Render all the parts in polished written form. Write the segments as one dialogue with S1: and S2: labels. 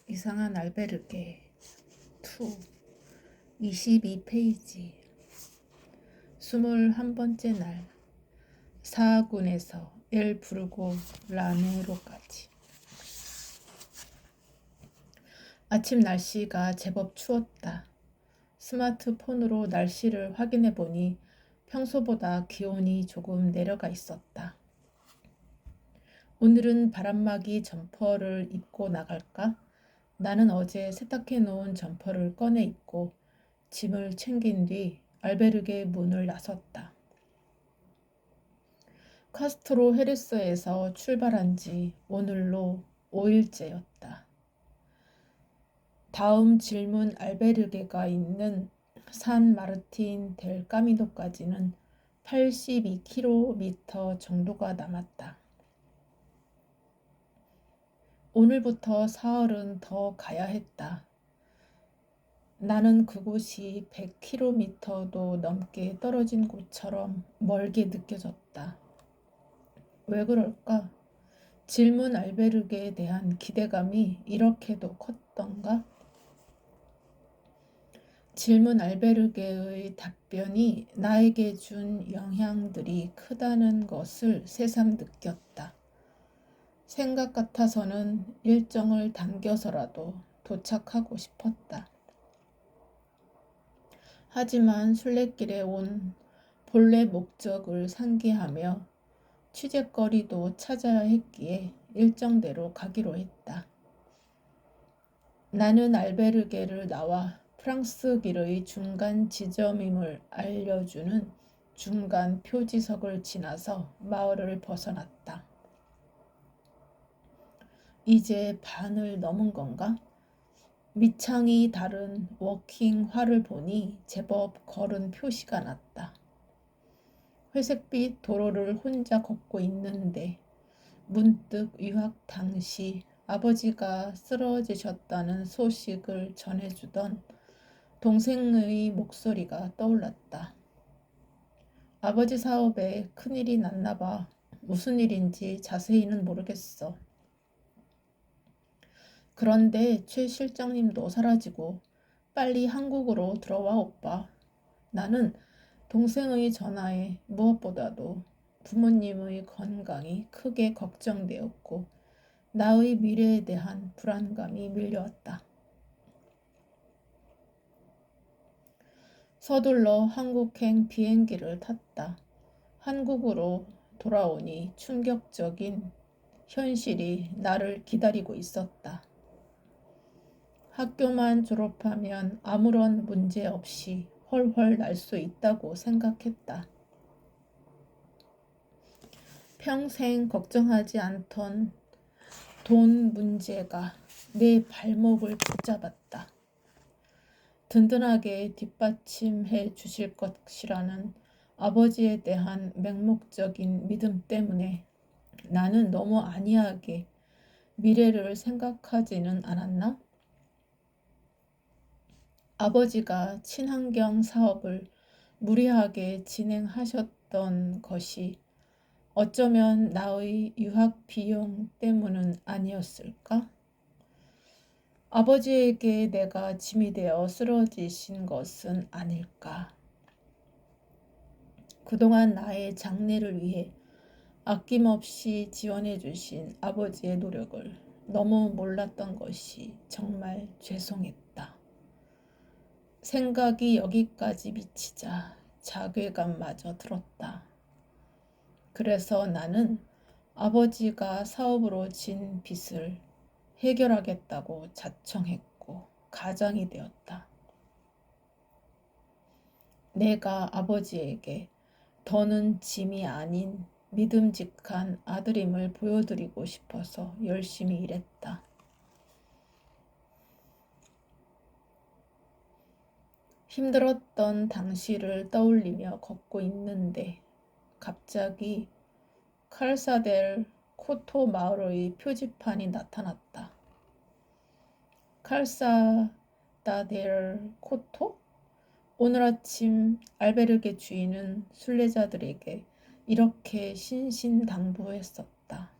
S1: 이상한 알베르게 2 22페이지 21번째 날 사하군에서 엘 부르고 라네로까지. 아침 날씨가 제법 추웠다. 스마트폰으로 날씨를 확인해 보니 평소보다 기온이 조금 내려가 있었다. 오늘은 바람막이 점퍼를 입고 나갈까? 나는 어제 세탁해 놓은 점퍼를 꺼내 입고 짐을 챙긴 뒤 알베르게 문을 나섰다. 카스트로 헤르스에서 출발한 지 오늘로 5일째였다. 다음 질문 알베르게가 있는 산 마르틴 델 까미노까지는 82km 정도가 남았다. 오늘부터 사흘은 더 가야 했다. 나는 그곳이 100km도 넘게 떨어진 곳처럼 멀게 느껴졌다. 왜 그럴까? 질문 알베르게에 대한 기대감이 이렇게도 컸던가? 질문 알베르게의 답변이 나에게 준 영향들이 크다는 것을 새삼 느꼈다. 생각 같아서는 일정을 당겨서라도 도착하고 싶었다. 하지만 순례길에 온 본래 목적을 상기하며 취재거리도 찾아야 했기에 일정대로 가기로 했다. 나는 알베르게를 나와 프랑스길의 중간 지점임을 알려주는 중간 표지석을 지나서 마을을 벗어났다. 이제 반을 넘은 건가? 밑창이 다른 워킹화를 보니 제법 걸은 표시가 났다. 회색빛 도로를 혼자 걷고 있는데 문득 유학 당시 아버지가 쓰러지셨다는 소식을 전해주던 동생의 목소리가 떠올랐다. 아버지 사업에 큰일이 났나 봐. 무슨 일인지 자세히는 모르겠어. 그런데 최 실장님도 사라지고 빨리 한국으로 들어와 오빠. 나는 동생의 전화에 무엇보다도 부모님의 건강이 크게 걱정되었고 나의 미래에 대한 불안감이 밀려왔다. 서둘러 한국행 비행기를 탔다. 한국으로 돌아오니 충격적인 현실이 나를 기다리고 있었다. 학교만 졸업하면 아무런 문제 없이 훨훨 날 수 있다고 생각했다. 평생 걱정하지 않던 돈 문제가 내 발목을 붙잡았다. 든든하게 뒷받침해 주실 것이라는 아버지에 대한 맹목적인 믿음 때문에 나는 너무 안이하게 미래를 생각하지는 않았나? 아버지가 친환경 사업을 무리하게 진행하셨던 것이 어쩌면 나의 유학 비용 때문은 아니었을까? 아버지에게 내가 짐이 되어 쓰러지신 것은 아닐까? 그동안 나의 장래를 위해 아낌없이 지원해 주신 아버지의 노력을 너무 몰랐던 것이 정말 죄송했다. 생각이 여기까지 미치자 자괴감마저 들었다. 그래서 나는 아버지가 사업으로 진 빚을 해결하겠다고 자청했고 가장이 되었다. 내가 아버지에게 더는 짐이 아닌 믿음직한 아들임을 보여드리고 싶어서 열심히 일했다. 힘들었던 당시를 떠올리며 걷고 있는데 갑자기 칼사델 코토 마을의 표지판이 나타났다. 칼사다델 코토? 오늘 아침 알베르게 주인은 순례자들에게 이렇게 신신당부했었다.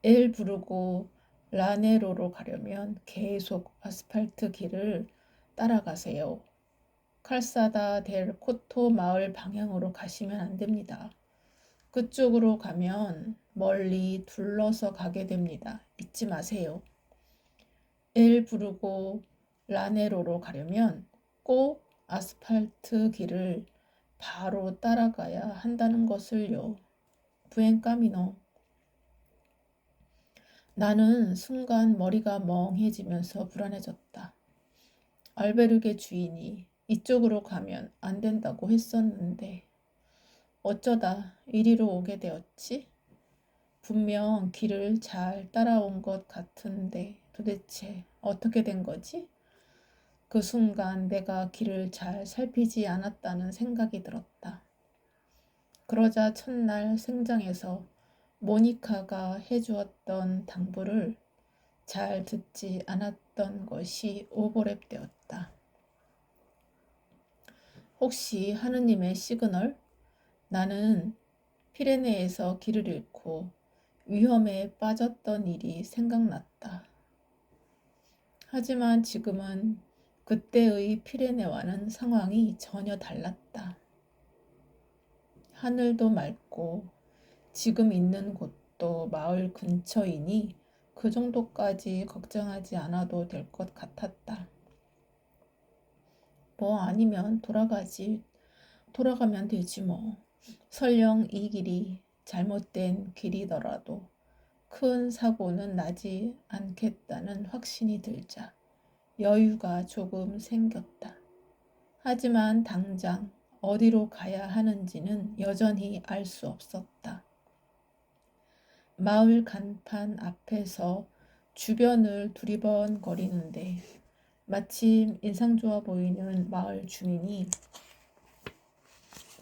S1: 엘 부르고 라네로로 가려면 계속 아스팔트 길을 따라가세요. 칼사다 델 코토 마을 방향으로 가시면 안 됩니다. 그쪽으로 가면 멀리 둘러서 가게 됩니다. 잊지 마세요. 엘 부르고 라네로로 가려면 꼭 아스팔트 길을 바로 따라가야 한다는 것을요. 부엔카미노. 나는 순간 머리가 멍해지면서 불안해졌다. 알베르게 주인이 이쪽으로 가면 안 된다고 했었는데 어쩌다 이리로 오게 되었지? 분명 길을 잘 따라온 것 같은데 도대체 어떻게 된 거지? 그 순간 내가 길을 잘 살피지 않았다는 생각이 들었다. 그러자 첫날 생장에서 모니카가 해주었던 당부를 잘 듣지 않았던 것이 오버랩되었다. 혹시 하느님의 시그널? 나는 피레네에서 길을 잃고 위험에 빠졌던 일이 생각났다. 하지만 지금은 그때의 피레네와는 상황이 전혀 달랐다. 하늘도 맑고 지금 있는 곳도 마을 근처이니 그 정도까지 걱정하지 않아도 될 것 같았다. 뭐 아니면 돌아가면 되지 뭐. 설령 이 길이 잘못된 길이더라도 큰 사고는 나지 않겠다는 확신이 들자 여유가 조금 생겼다. 하지만 당장 어디로 가야 하는지는 여전히 알 수 없었다. 마을 간판 앞에서 주변을 두리번거리는데 마침 인상 좋아 보이는 마을 주민이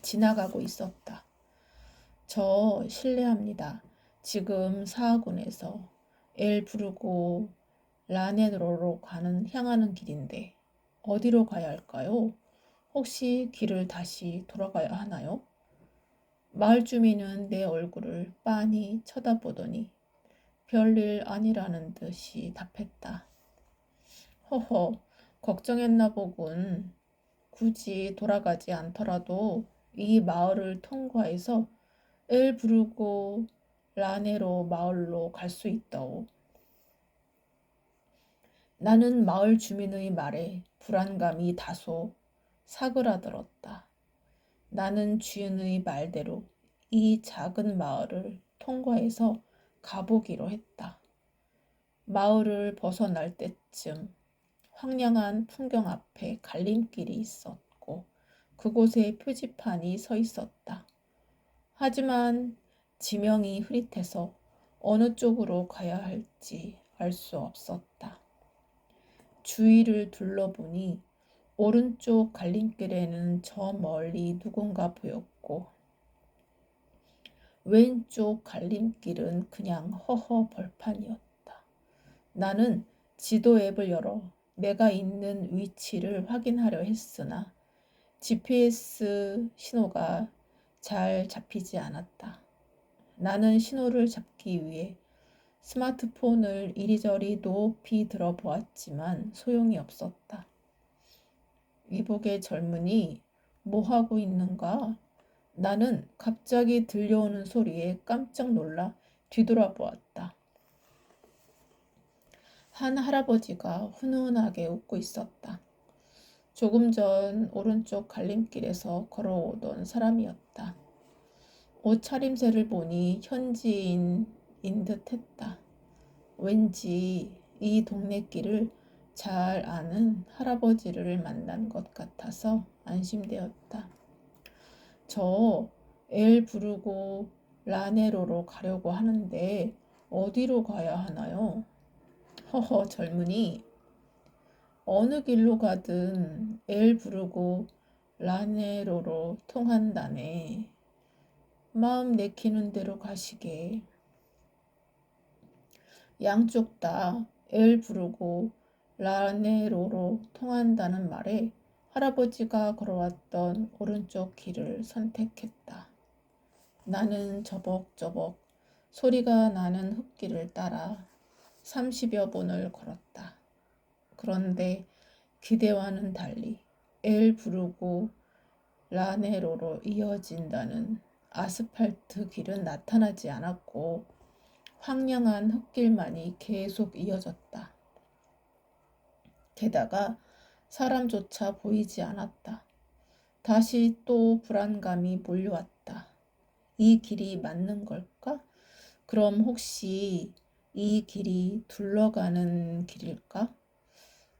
S1: 지나가고 있었다. 저 실례합니다. 지금 사하군에서 엘 부르고 라네로로 향하는 길인데 어디로 가야 할까요? 혹시 길을 다시 돌아가야 하나요? 마을 주민은 내 얼굴을 빤히 쳐다보더니 별일 아니라는 듯이 답했다. 허허, 걱정했나 보군. 굳이 돌아가지 않더라도 이 마을을 통과해서 엘 부르고 라네로 마을로 갈 수 있다오. 나는 마을 주민의 말에 불안감이 다소 사그라들었다. 나는 주인의 말대로 이 작은 마을을 통과해서 가보기로 했다. 마을을 벗어날 때쯤 황량한 풍경 앞에 갈림길이 있었고 그곳에 표지판이 서 있었다. 하지만 지명이 흐릿해서 어느 쪽으로 가야 할지 알 수 없었다. 주위를 둘러보니 오른쪽 갈림길에는 저 멀리 누군가 보였고 왼쪽 갈림길은 그냥 허허 벌판이었다. 나는 지도 앱을 열어 내가 있는 위치를 확인하려 했으나 GPS 신호가 잘 잡히지 않았다. 나는 신호를 잡기 위해 스마트폰을 이리저리 높이 들어보았지만 소용이 없었다. 위복의 젊은이 뭐 하고 있는가? 나는 갑자기 들려오는 소리에 깜짝 놀라 뒤돌아보았다. 한 할아버지가 훈훈하게 웃고 있었다. 조금 전 오른쪽 갈림길에서 걸어오던 사람이었다. 옷차림새를 보니 현지인인 듯했다. 왠지 이 동네 길을 잘 아는 할아버지를 만난 것 같아서 안심되었다. 저 엘 부르고 라네로로 가려고 하는데 어디로 가야 하나요? 허허 젊은이, 어느 길로 가든 엘 부르고 라네로로 통한다네. 마음 내키는 대로 가시게. 양쪽 다 엘 부르고 라네로로 통한다는 말에 할아버지가 걸어왔던 오른쪽 길을 선택했다. 나는 저벅저벅 소리가 나는 흙길을 따라 30여 분을 걸었다. 그런데 기대와는 달리 엘부르고 라네로로 이어진다는 아스팔트 길은 나타나지 않았고 황량한 흙길만이 계속 이어졌다. 게다가 사람조차 보이지 않았다. 다시 또 불안감이 몰려왔다. 이 길이 맞는 걸까? 그럼 혹시 이 길이 둘러가는 길일까?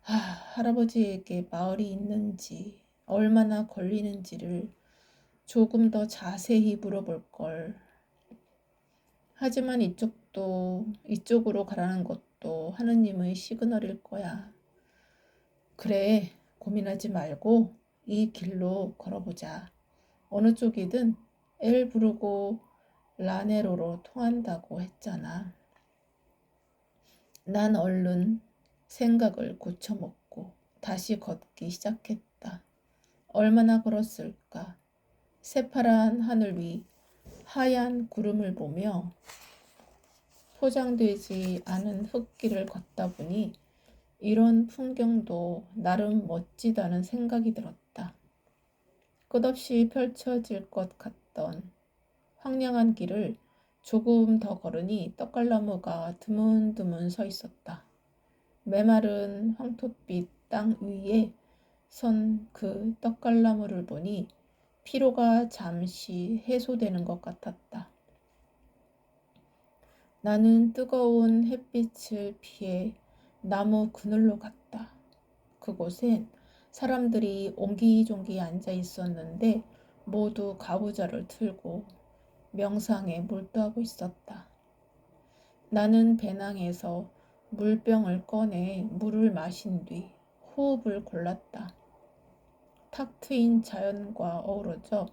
S1: 할아버지에게 마을이 있는지 얼마나 걸리는지를 조금 더 자세히 물어볼 걸. 하지만 이쪽으로 가라는 것도 하느님의 시그널일 거야. 그래, 고민하지 말고 이 길로 걸어보자. 어느 쪽이든 엘부르고 라네로로 통한다고 했잖아. 난 얼른 생각을 고쳐먹고 다시 걷기 시작했다. 얼마나 걸었을까? 새파란 하늘 위 하얀 구름을 보며 포장되지 않은 흙길을 걷다 보니 이런 풍경도 나름 멋지다는 생각이 들었다. 끝없이 펼쳐질 것 같던 황량한 길을 조금 더 걸으니 떡갈나무가 드문드문 서 있었다. 메마른 황토빛 땅 위에 선 그 떡갈나무를 보니 피로가 잠시 해소되는 것 같았다. 나는 뜨거운 햇빛을 피해 나무 그늘로 갔다. 그곳엔 사람들이 옹기종기 앉아 있었는데 모두 가부좌를 틀고 명상에 몰두하고 있었다. 나는 배낭에서 물병을 꺼내 물을 마신 뒤 호흡을 골랐다. 탁 트인 자연과 어우러져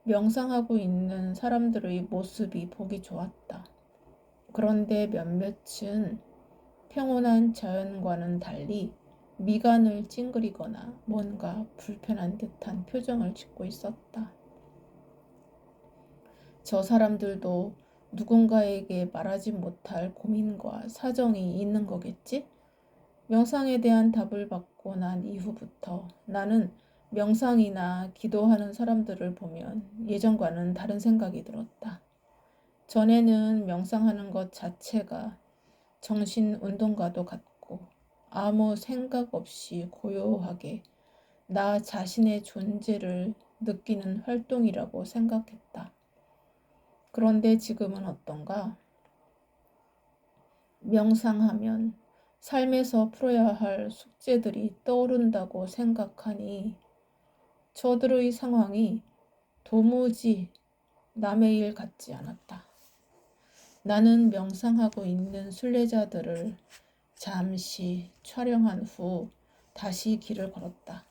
S1: 명상하고 있는 사람들의 모습이 보기 좋았다. 그런데 몇몇은 평온한 자연과는 달리 미간을 찡그리거나 뭔가 불편한 듯한 표정을 짓고 있었다. 저 사람들도 누군가에게 말하지 못할 고민과 사정이 있는 거겠지? 명상에 대한 답을 받고 난 이후부터 나는 명상이나 기도하는 사람들을 보면 예전과는 다른 생각이 들었다. 전에는 명상하는 것 자체가 정신 운동과도 같고 아무 생각 없이 고요하게 나 자신의 존재를 느끼는 활동이라고 생각했다. 그런데 지금은 어떤가? 명상하면 삶에서 풀어야 할 숙제들이 떠오른다고 생각하니 저들의 상황이 도무지 남의 일 같지 않았다. 나는 명상하고 있는 순례자들을 잠시 촬영한 후 다시 길을 걸었다.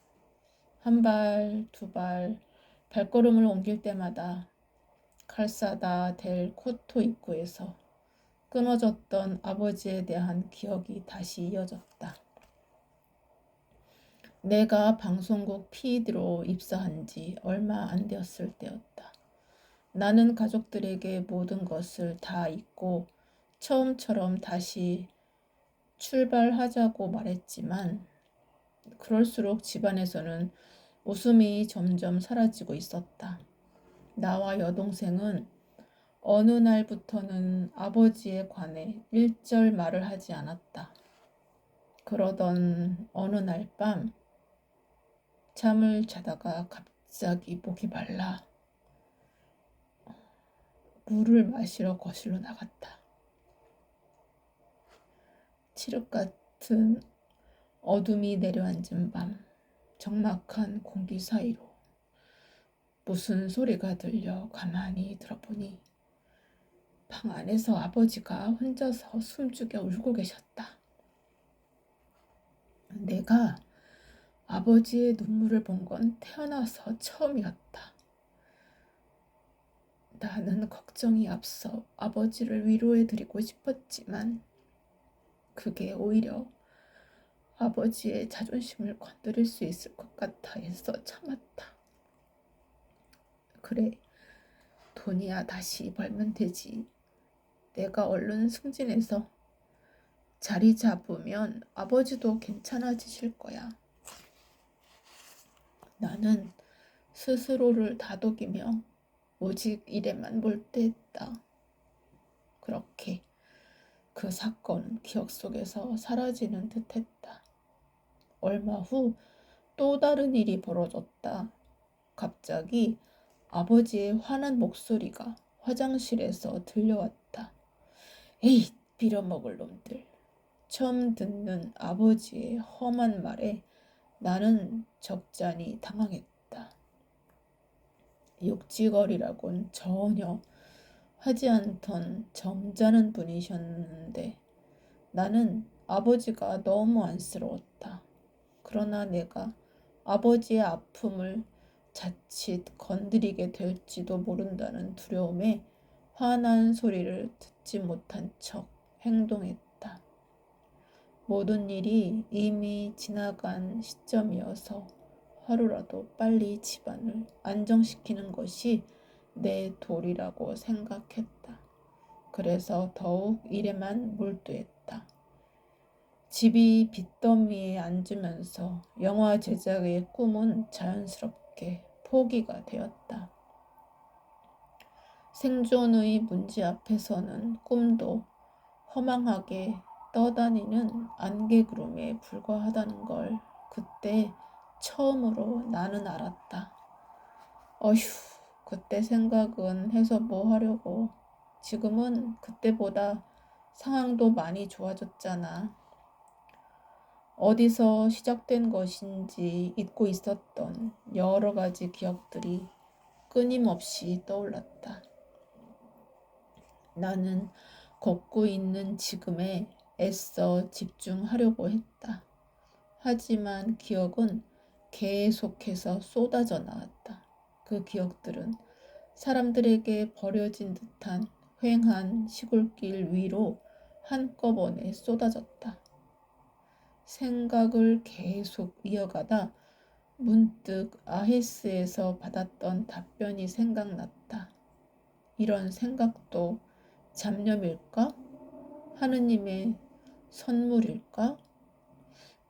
S1: 한 발, 두 발, 발걸음을 옮길 때마다 칼사다 델 코토 입구에서 끊어졌던 아버지에 대한 기억이 다시 이어졌다. 내가 방송국 PD로 입사한 지 얼마 안 되었을 때였다. 나는 가족들에게 모든 것을 다 잊고 처음처럼 다시 출발하자고 말했지만 그럴수록 집안에서는 웃음이 점점 사라지고 있었다. 나와 여동생은 어느 날부터는 아버지에 관해 일절 말을 하지 않았다. 그러던 어느 날 밤 잠을 자다가 갑자기 목이 말라 물을 마시러 거실로 나갔다. 칠흑 같은 어둠이 내려앉은 밤, 적막한 공기 사이로 무슨 소리가 들려 가만히 들어보니 방 안에서 아버지가 혼자서 숨죽여 울고 계셨다. 내가 아버지의 눈물을 본 건 태어나서 처음이었다. 나는 걱정이 앞서 아버지를 위로해드리고 싶었지만 그게 오히려 아버지의 자존심을 건드릴 수 있을 것 같아 애써 참았다. 그래, 돈이야 다시 벌면 되지. 내가 얼른 승진해서 자리 잡으면 아버지도 괜찮아지실 거야. 나는 스스로를 다독이며 오직 일에만 몰두했다. 그렇게 그 사건은 기억 속에서 사라지는 듯했다. 얼마 후 또 다른 일이 벌어졌다. 갑자기 아버지의 화난 목소리가 화장실에서 들려왔다. 에이, 빌어먹을 놈들. 처음 듣는 아버지의 험한 말에 나는 적잖이 당황했다. 욕지거리라곤 전혀 하지 않던 점잖은 분이셨는데 나는 아버지가 너무 안쓰러웠다. 그러나 내가 아버지의 아픔을 자칫 건드리게 될지도 모른다는 두려움에 화난 소리를 듣지 못한 척 행동했다. 모든 일이 이미 지나간 시점이어서 하루라도 빨리 집안을 안정시키는 것이 내 도리라고 생각했다. 그래서 더욱 일에만 몰두했다. 집이 빚더미에 앉으면서 영화 제작의 꿈은 자연스럽게 포기가 되었다. 생존의 문제 앞에서는 꿈도 허망하게 떠다니는 안개구름에 불과하다는 걸 그때 처음으로 나는 알았다. 어휴, 그때 생각은 해서 뭐 하려고. 지금은 그때보다 상황도 많이 좋아졌잖아. 어디서 시작된 것인지 잊고 있었던 여러 가지 기억들이 끊임없이 떠올랐다. 나는 걷고 있는 지금에 애써 집중하려고 했다. 하지만 기억은 계속해서 쏟아져 나왔다. 그 기억들은 사람들에게 버려진 듯한 휑한 시골길 위로 한꺼번에 쏟아졌다. 생각을 계속 이어가다 문득 아헤스에서 받았던 답변이 생각났다. 이런 생각도 잡념일까? 하느님의 선물일까?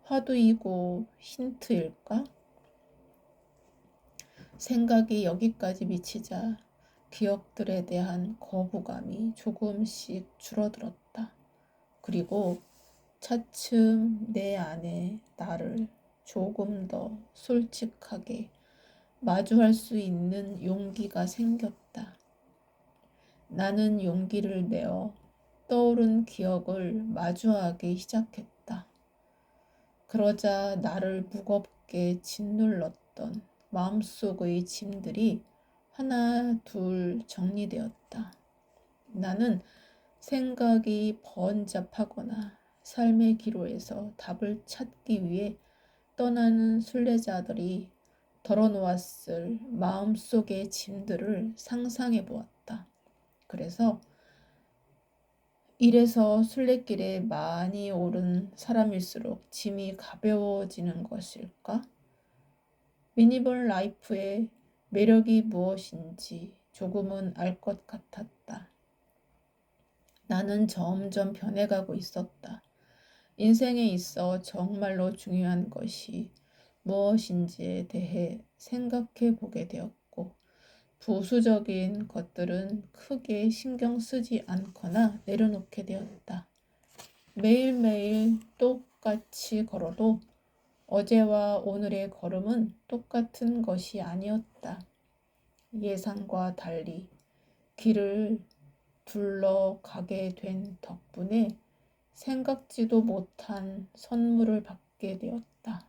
S1: 화두이고 힌트일까? 생각이 여기까지 미치자 기억들에 대한 거부감이 조금씩 줄어들었다. 그리고 차츰 내 안에 나를 조금 더 솔직하게 마주할 수 있는 용기가 생겼다. 나는 용기를 내어 떠오른 기억을 마주하기 시작했다. 그러자 나를 무겁게 짓눌렀던 마음속의 짐들이 하나 둘 정리되었다. 나는 생각이 번잡하거나 삶의 기로에서 답을 찾기 위해 떠나는 순례자들이 덜어놓았을 마음속의 짐들을 상상해 보았다. 그래서 이래서 순례길에 많이 오른 사람일수록 짐이 가벼워지는 것일까? 미니멀 라이프의 매력이 무엇인지 조금은 알 것 같았다. 나는 점점 변해가고 있었다. 인생에 있어 정말로 중요한 것이 무엇인지에 대해 생각해 보게 되었고, 부수적인 것들은 크게 신경 쓰지 않거나 내려놓게 되었다. 매일매일 똑같이 걸어도 어제와 오늘의 걸음은 똑같은 것이 아니었다. 예상과 달리 길을 둘러가게 된 덕분에 생각지도 못한 선물을 받게 되었다.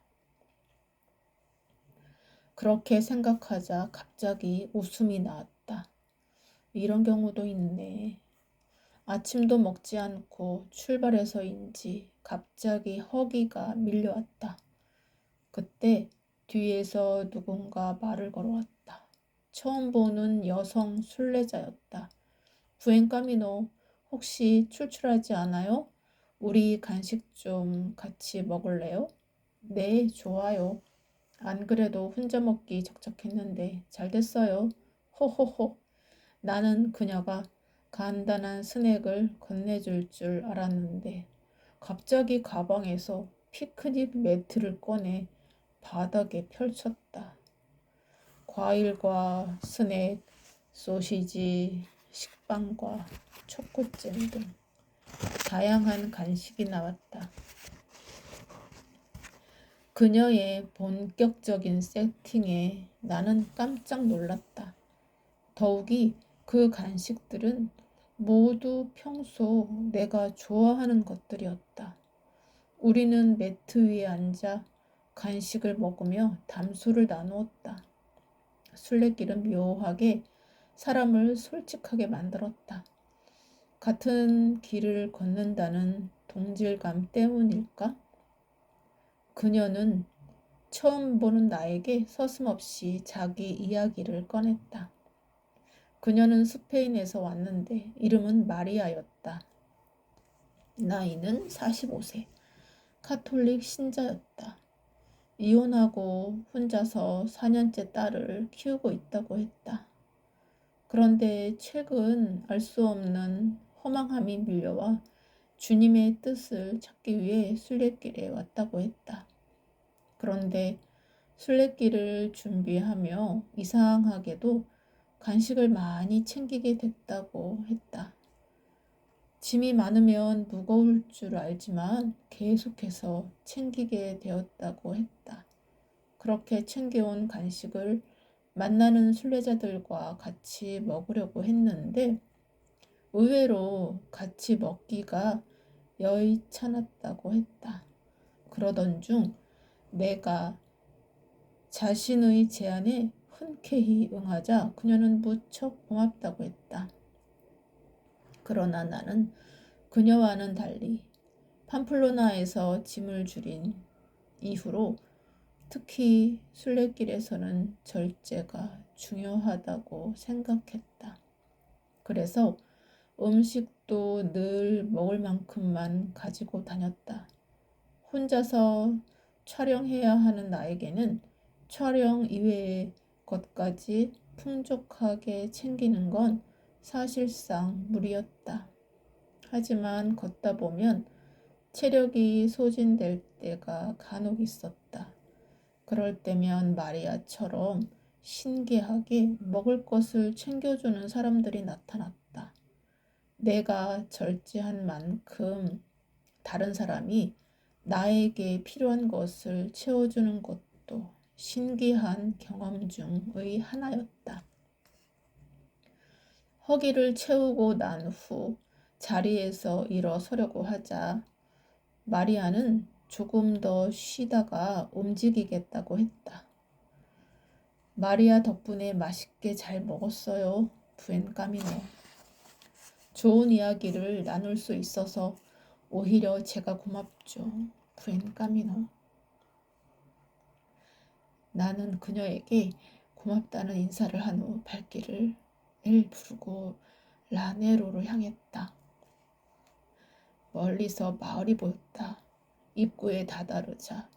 S1: 그렇게 생각하자 갑자기 웃음이 나왔다. 이런 경우도 있네. 아침도 먹지 않고 출발해서인지 갑자기 허기가 밀려왔다. 그때 뒤에서 누군가 말을 걸어왔다. 처음 보는 여성 순례자였다. 부엔카미노, 혹시 출출하지 않아요? 우리 간식 좀 같이 먹을래요? 네, 좋아요. 안 그래도 혼자 먹기 적적했는데 잘 됐어요. 호호호. 나는 그녀가 간단한 스낵을 건네줄 줄 알았는데 갑자기 가방에서 피크닉 매트를 꺼내 바닥에 펼쳤다. 과일과 스낵, 소시지, 식빵과 초코잼 등 다양한 간식이 나왔다. 그녀의 본격적인 세팅에 나는 깜짝 놀랐다. 더욱이 그 간식들은 모두 평소 내가 좋아하는 것들이었다. 우리는 매트 위에 앉아 간식을 먹으며 담소를 나누었다. 순례길은 묘하게 사람을 솔직하게 만들었다. 같은 길을 걷는다는 동질감 때문일까? 그녀는 처음 보는 나에게 서슴없이 자기 이야기를 꺼냈다. 그녀는 스페인에서 왔는데 이름은 마리아였다. 나이는 45세, 카톨릭 신자였다. 이혼하고 혼자서 4년째 딸을 키우고 있다고 했다. 그런데 최근 알 수 없는 허망함이 밀려와 주님의 뜻을 찾기 위해 순례길에 왔다고 했다. 그런데 순례길을 준비하며 이상하게도 간식을 많이 챙기게 됐다고 했다. 짐이 많으면 무거울 줄 알지만 계속해서 챙기게 되었다고 했다. 그렇게 챙겨온 간식을 만나는 순례자들과 같이 먹으려고 했는데 의외로 같이 먹기가 여의찮았다고 했다. 그러던 중 내가 자신의 제안에 흔쾌히 응하자 그녀는 무척 고맙다고 했다. 그러나 나는 그녀와는 달리 팜플로나에서 짐을 줄인 이후로 특히 순례길에서는 절제가 중요하다고 생각했다. 그래서 음식도 늘 먹을 만큼만 가지고 다녔다. 혼자서 촬영해야 하는 나에게는 촬영 이외의 것까지 풍족하게 챙기는 건 사실상 무리였다. 하지만 걷다 보면 체력이 소진될 때가 간혹 있었다. 그럴 때면 마리아처럼 신기하게 먹을 것을 챙겨주는 사람들이 나타났다. 내가 절제한 만큼 다른 사람이 나에게 필요한 것을 채워주는 것도 신기한 경험 중의 하나였다. 허기를 채우고 난 후 자리에서 일어서려고 하자 마리아는 조금 더 쉬다가 움직이겠다고 했다. 마리아 덕분에 맛있게 잘 먹었어요. 부엔 까미노. 좋은 이야기를 나눌 수 있어서 오히려 제가 고맙죠. 부엔 까미노. 나는 그녀에게 고맙다는 인사를 한 후 발길을 엘 부르고 라네로로 향했다. 멀리서 마을이 보였다. 입구에 다다르자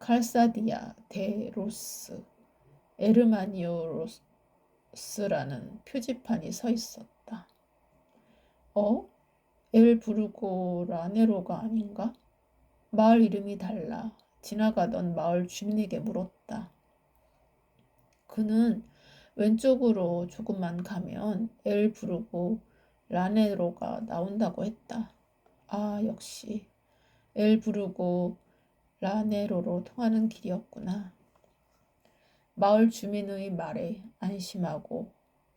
S1: 칼사디아 데 로스 에르마니오로스라는 표지판이 서 있었다. 엘 부르고 라네로가 아닌가? 마을 이름이 달라. 지나가던 마을 주민에게 물었다. 그는 왼쪽으로 조금만 가면 엘 부르고 라네로가 나온다고 했다. 아, 역시 엘 부르고 라네로로 통하는 길이었구나. 마을 주민의 말에 안심하고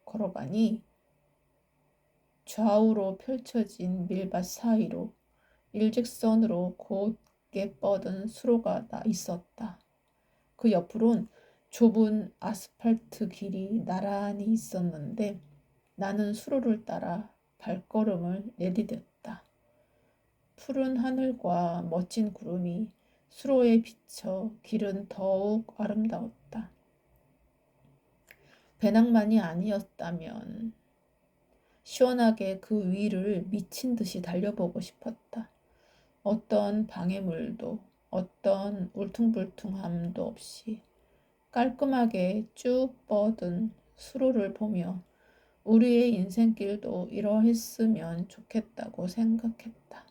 S1: 걸어가니 좌우로 펼쳐진 밀밭 사이로 일직선으로 곧게 뻗은 수로가 있었다. 그 옆으론 좁은 아스팔트 길이 나란히 있었는데 나는 수로를 따라 발걸음을 내디뎠다. 푸른 하늘과 멋진 구름이 수로에 비쳐 길은 더욱 아름다웠다. 배낭만이 아니었다면 시원하게 그 위를 미친 듯이 달려보고 싶었다. 어떤 방해물도 어떤 울퉁불퉁함도 없이 깔끔하게 쭉 뻗은 수로를 보며 우리의 인생길도 이러했으면 좋겠다고 생각했다.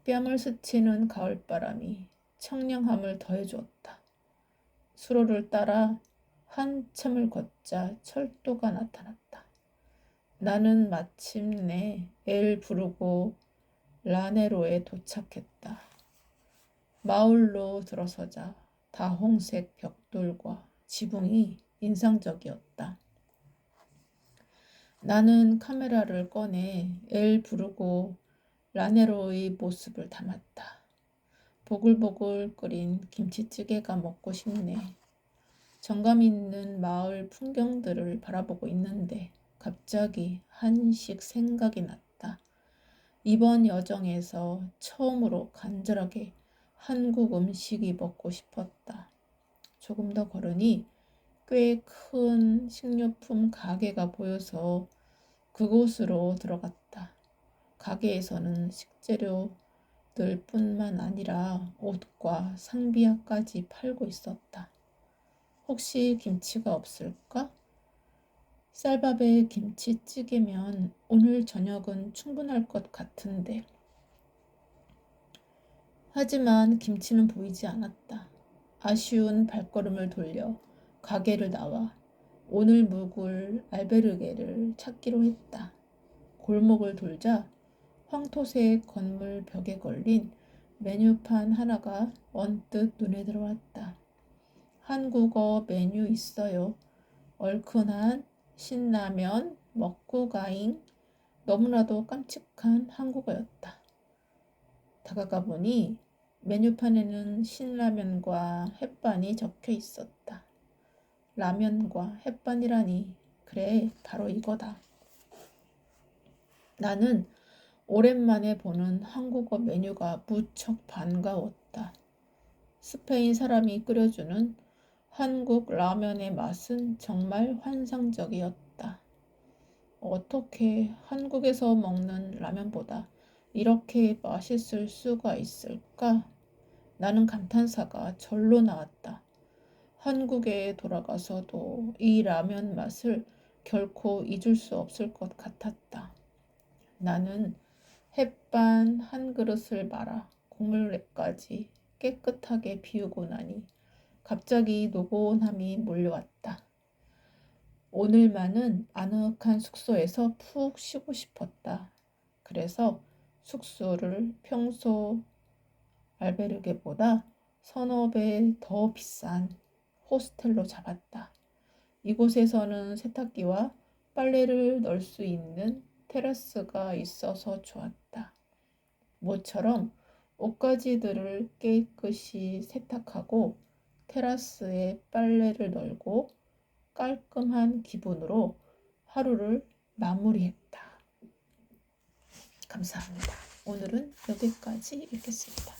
S1: 뺨을 스치는 가을바람이 청량함을 더해주었다. 수로를 따라 한참을 걷자 철도가 나타났다. 나는 마침내 엘 부르고 라네로에 도착했다. 마을로 들어서자 다홍색 벽돌과 지붕이 인상적이었다. 나는 카메라를 꺼내 엘 부르고 라네로의 모습을 담았다. 보글보글 끓인 김치찌개가 먹고 싶네. 정감 있는 마을 풍경들을 바라보고 있는데 갑자기 한식 생각이 났다. 이번 여정에서 처음으로 간절하게 한국 음식이 먹고 싶었다. 조금 더 걸으니 꽤 큰 식료품 가게가 보여서 그곳으로 들어갔다. 가게에서는 식재료들 뿐만 아니라 옷과 상비약까지 팔고 있었다. 혹시 김치가 없을까? 쌀밥에 김치찌개면 오늘 저녁은 충분할 것 같은데. 하지만 김치는 보이지 않았다. 아쉬운 발걸음을 돌려 가게를 나와 오늘 묵을 알베르게를 찾기로 했다. 골목을 돌자 황토색 건물 벽에 걸린 메뉴판 하나가 언뜻 눈에 들어왔다. 한국어 메뉴 있어요. 얼큰한 신라면 먹고 가잉. 너무나도 깜찍한 한국어였다. 다가가 보니 메뉴판에는 신라면과 햇반이 적혀 있었다. 라면과 햇반이라니, 그래, 바로 이거다. 나는 오랜만에 보는 한국어 메뉴가 무척 반가웠다. 스페인 사람이 끓여주는 한국 라면의 맛은 정말 환상적이었다. 어떻게 한국에서 먹는 라면보다 이렇게 맛있을 수가 있을까? 나는 감탄사가 절로 나왔다. 한국에 돌아가서도 이 라면 맛을 결코 잊을 수 없을 것 같았다. 나는 햇반 한 그릇을 말아 국물에까지 깨끗하게 비우고 나니 갑자기 노곤함이 몰려왔다. 오늘만은 아늑한 숙소에서 푹 쉬고 싶었다. 그래서 숙소를 평소 알베르게보다 서너 배 더 비싼 호스텔로 잡았다. 이곳에서는 세탁기와 빨래를 넣을 수 있는 테라스가 있어서 좋았다. 모처럼 옷가지들을 깨끗이 세탁하고 테라스에 빨래를 널고 깔끔한 기분으로 하루를 마무리했다. 감사합니다. 오늘은 여기까지 읽겠습니다.